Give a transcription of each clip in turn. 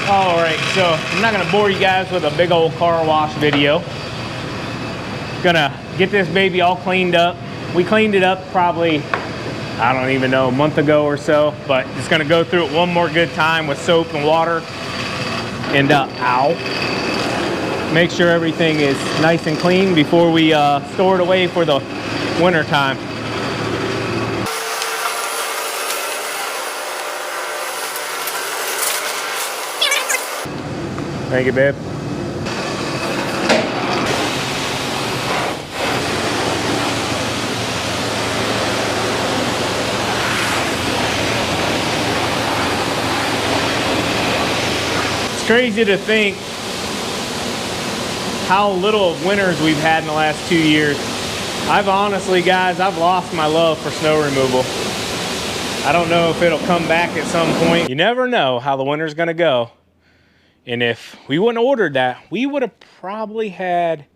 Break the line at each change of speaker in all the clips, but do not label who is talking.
All right, so I'm not gonna bore you guys with a big old car wash video. Gonna get this baby all cleaned up. We cleaned it up probably, I don't even know, a month ago or so, but just gonna go through it one more good time with soap and water and make sure everything is nice and clean before we store it away for the winter time. Thank you, babe. It's crazy to think how little of winters we've had in the last 2 years. I've honestly, guys, I've lost my love for snow removal. I don't know if it'll come back at some point. You never know how the winter's gonna go. And if we wouldn't have ordered that, we would have probably had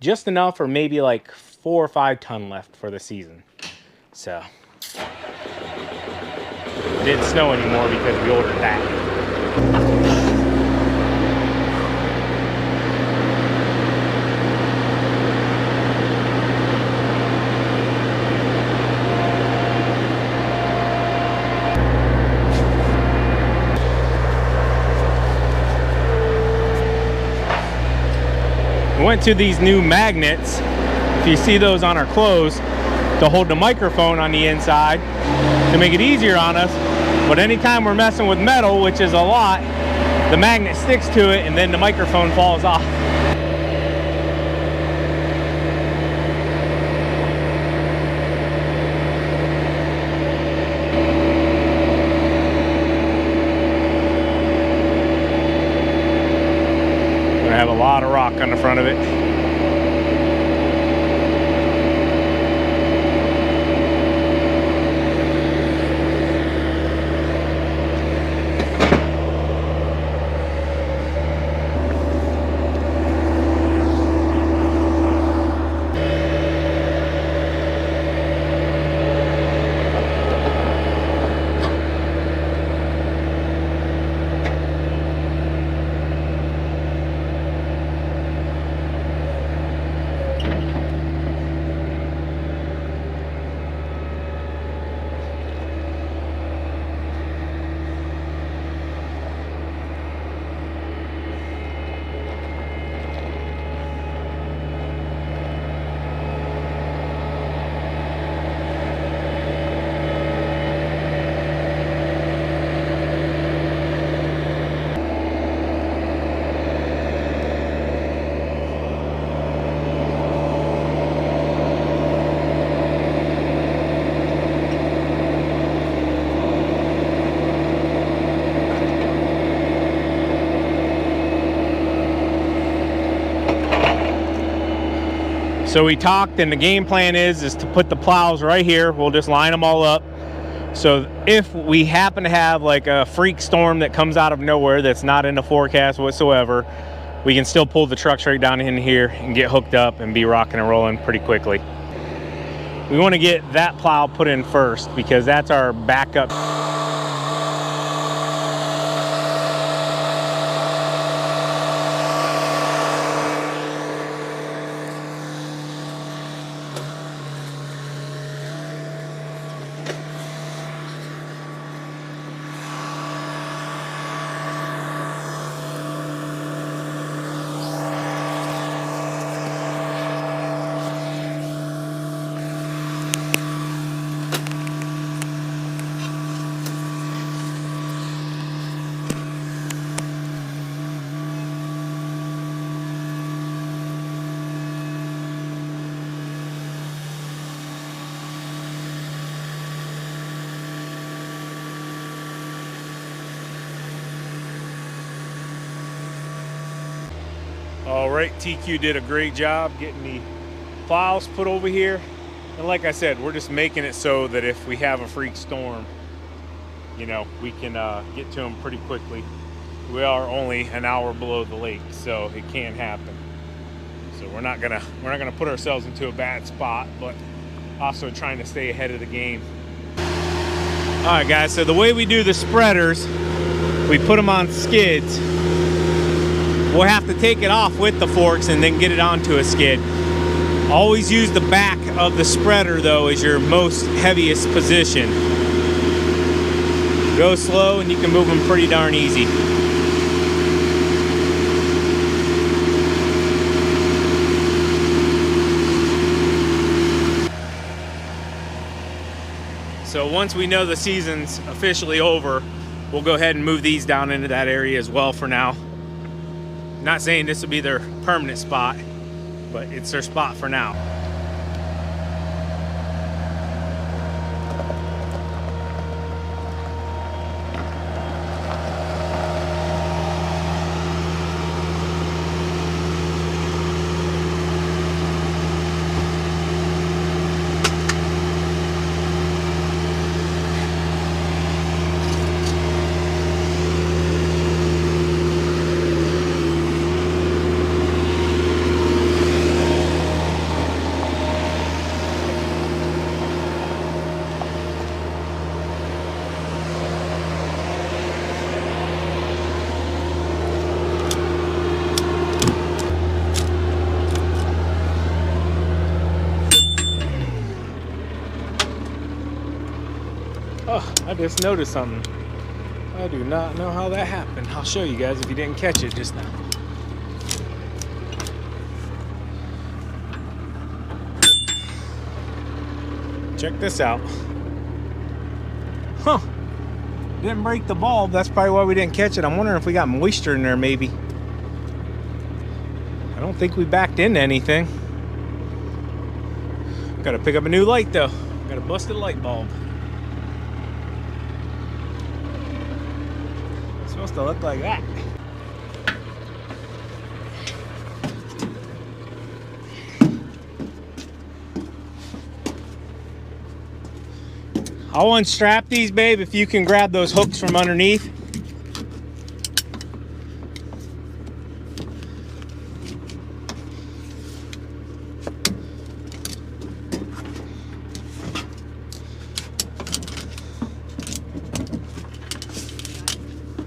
just enough, or maybe like 4 or 5 ton left for the season. So it didn't snow anymore because we ordered that. We went to these new magnets, if you see those on our clothes, to hold the microphone on the inside to make it easier on us. But anytime we're messing with metal, which is a lot, the magnet sticks to it and then the microphone falls off. Have a lot of rock on the front of it. So we talked, and the game plan is to put the plows right here. We'll just line them all up. So if we happen to have like a freak storm that comes out of nowhere that's not in the forecast whatsoever, we can still pull the truck straight down in here and get hooked up and be rocking and rolling pretty quickly. We want to get that plow put in first because that's our backup. All right, TQ did a great job getting the plows put over here. And like I said, we're just making it so that if we have a freak storm, you know, we can get to them pretty quickly. We are only an hour below the lake, so it can happen. So we're not gonna put ourselves into a bad spot, but also trying to stay ahead of the game. All right, guys, so the way we do the spreaders we put them on skids, we'll have to take it off with the forks and then get it onto a skid. Always use the back of the spreader though as your most heaviest position. Go slow and you can move them pretty darn easy. So once we know the season's officially over, we'll go ahead and move these down into that area as well for now. Not saying this will be their permanent spot, but it's their spot for now. Oh, I just noticed something. I do not know how that happened. I'll show you guys if you didn't catch it just now. Check this out. Huh. Didn't break the bulb. That's probably why we didn't catch it. I'm wondering if we got moisture in there maybe. I don't think we backed into anything. Gotta pick up a new light though. Got a busted light bulb. It's supposed to look like that. I'll unstrap these, babe, if you can grab those hooks from underneath.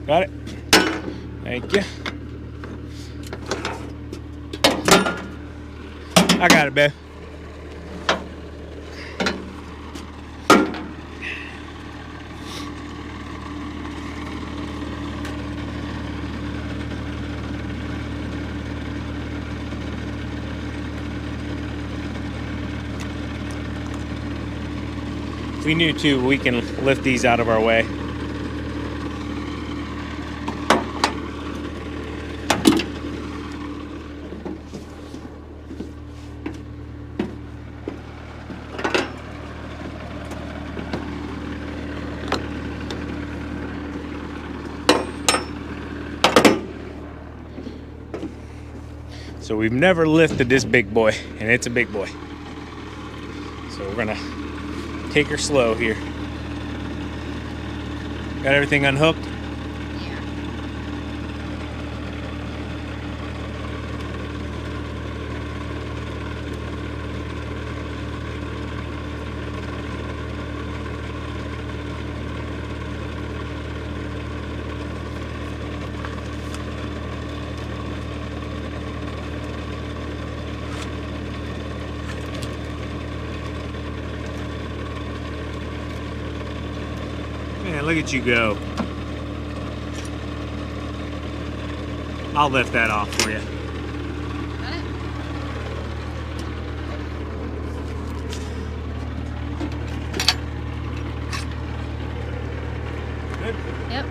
Got it? Thank you. I got it, babe. If we knew to, we can lift these out of our way. So we've never lifted this big boy, and it's a big boy. So we're gonna take her slow here. Got everything unhooked?
Yeah.
Man, look at you go. I'll lift that off for you.
Got it?
Good?
Yep.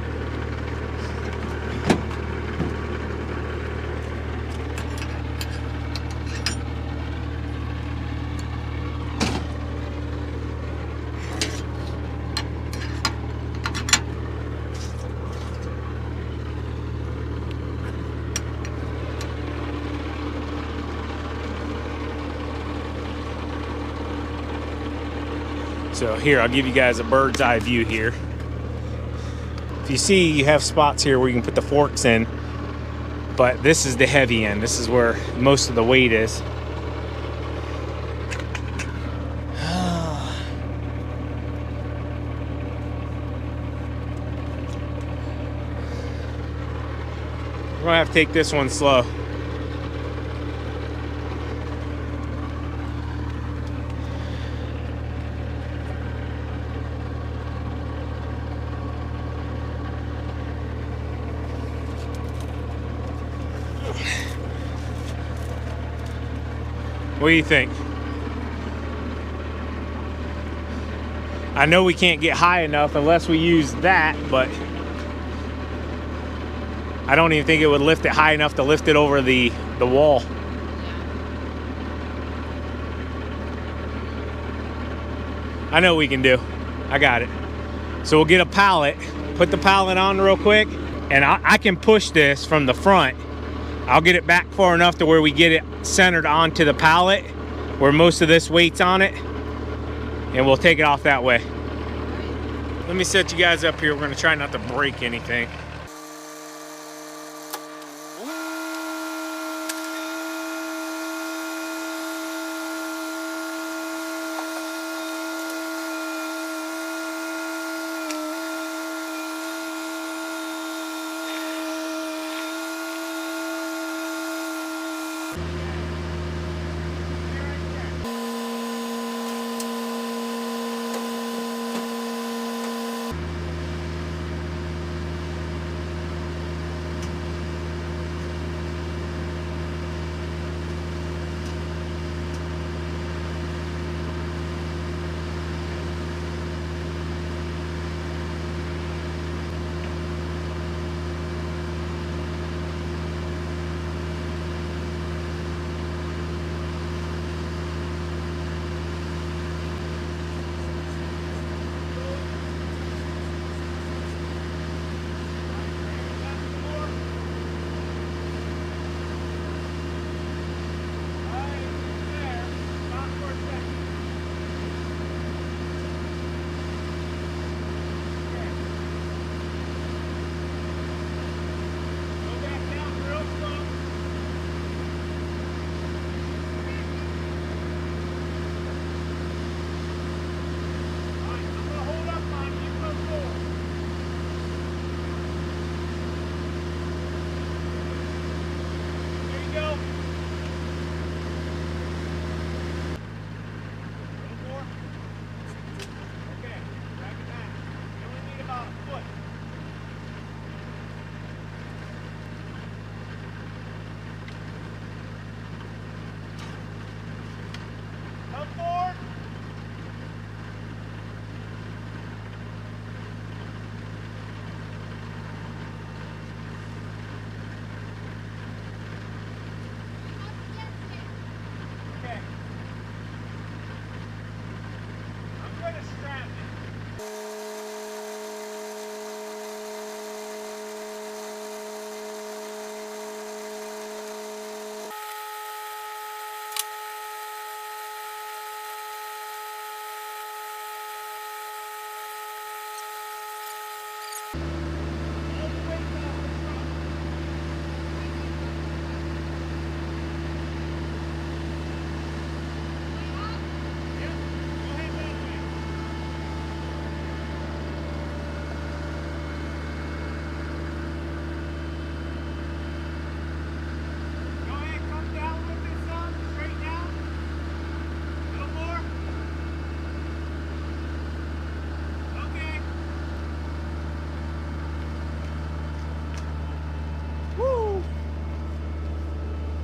So here, I'll give you guys a bird's eye view here. If you see, you have spots here where you can put the forks in, but this is the heavy end. This is where most of the weight is. gonna have to take this one slow. What do you think? I know we can't get high enough unless we use that, but I don't even think it would lift it high enough to lift it over the wall. I know what we can do. I got it. So we'll get a pallet, put the pallet on real quick, and I can push this from the front. I'll get it back far enough to where we get it centered onto the pallet, where most of this weight's on it, and we'll take it off that way. Let me set you guys up here. We're gonna try not to break anything.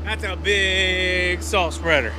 That's a big salt spreader.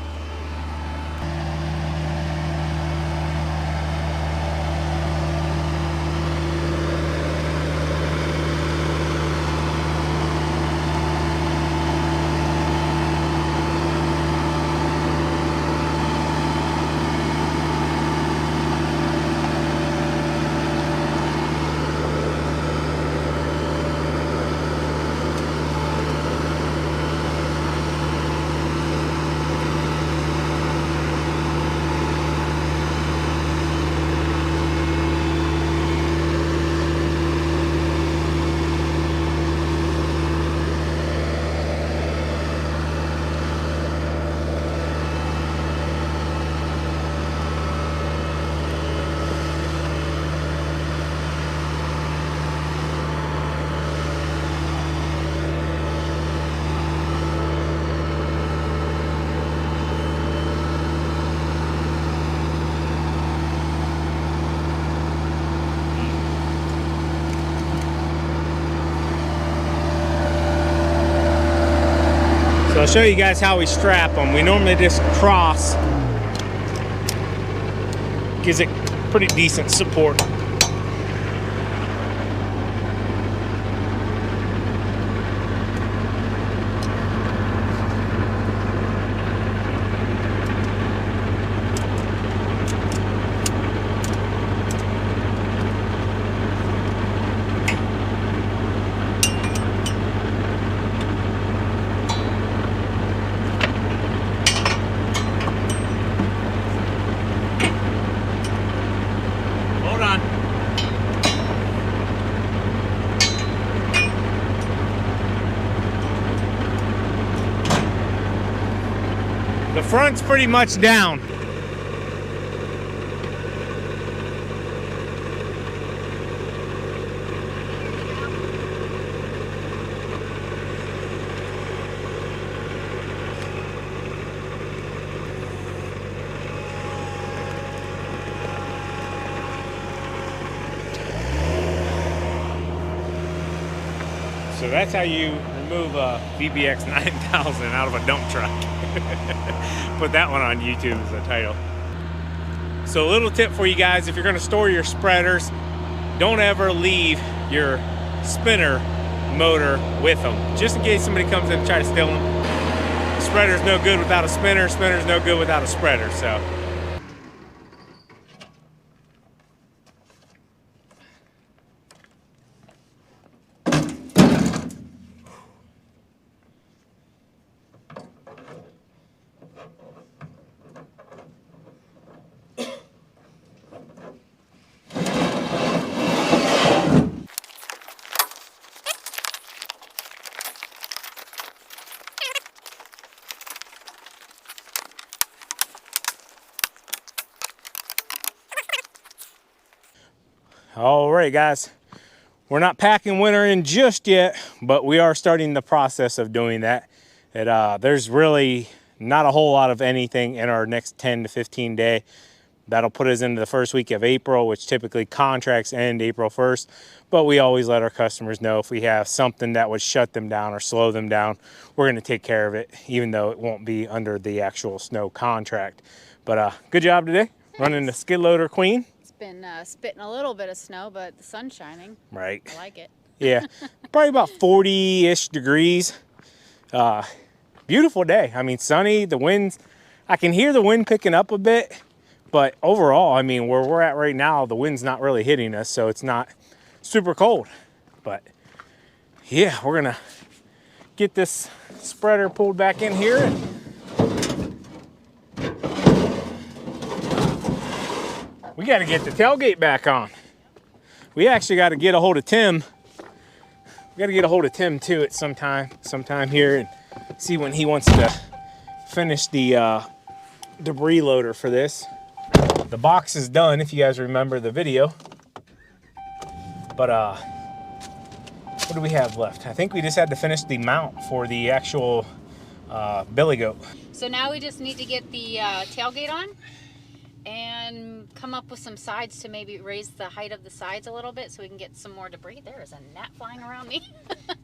I'll show you guys how we strap them. We normally just cross. Gives it pretty decent support. The front's pretty much down. So that's how you remove a VBX 9000 out of a dump truck. Put that one on YouTube as a title. So a little tip for you guys, if you're going to store your spreaders, don't ever leave your spinner motor with them, just in case somebody comes in and try to steal them. Spreader's no good without a spinner, spinner's no good without a spreader. So all right, guys, we're not packing winter in just yet, but we are starting the process of doing that. There's really not a whole lot of anything in our next 10 to 15 day. That'll put us into the first week of April, which typically contracts end April 1st. But we always let our customers know if we have something that would shut them down or slow them down, we're going to take care of it, even though it won't be under the actual snow contract. But good job today. Thanks. Running the skid loader queen.
It's been spitting a little bit of snow, but the sun's shining.
Right.
I like it.
Yeah, probably about 40-ish degrees. Beautiful day. I mean, sunny, the winds. I can hear the wind picking up a bit. But overall, I mean, where we're at right now, the wind's not really hitting us, so it's not super cold. But yeah, we're gonna get this spreader pulled back in here. We gotta get the tailgate back on. We actually gotta get a hold of Tim. We gotta get a hold of Tim too at sometime here and see when he wants to finish the debris loader for this. The box is done, if you guys remember the video. But what do we have left? I think we just had to finish the mount for the actual billy goat.
So now we just need to get the tailgate on and come up with some sides to maybe raise the height of the sides a little bit so we can get some more debris. There is a gnat flying around me.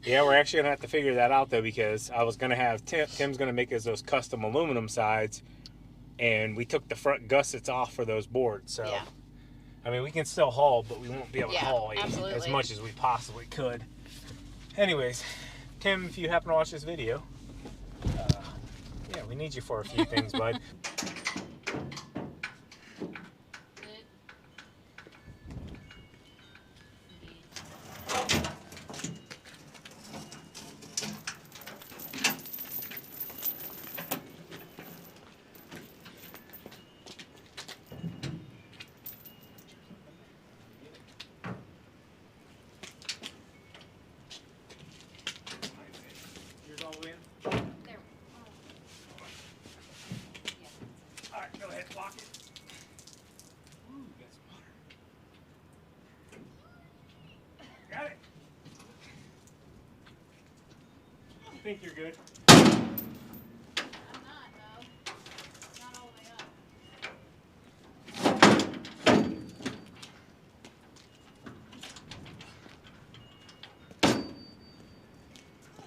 Yeah, we're actually gonna have to figure that out though, because I was gonna have Tim's gonna make us those custom aluminum sides. And we took the front gussets off for those boards. So, yeah. I mean, we can still haul, but we won't be able to haul as much as we possibly could. Anyways, Tim, if you happen to watch this video, yeah, we need you for a few things, bud. I think you're good.
I'm not, though. It's not all the way up.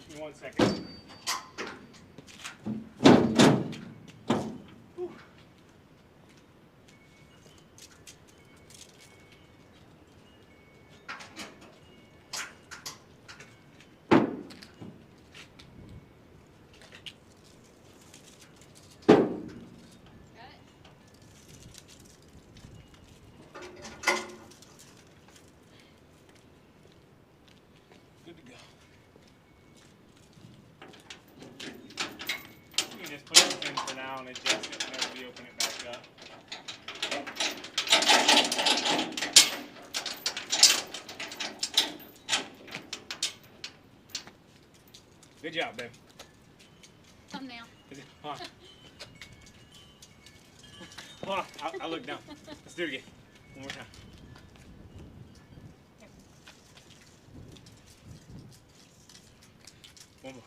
Give me 1 second. Good job, babe.
Thumbnail.
Hold on. Hold on. I'll look down. Let's do it again. One more time. One more.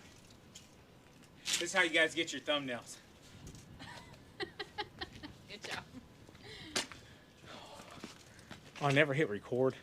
This is how you guys get your thumbnails.
Good job.
Oh, I never hit record.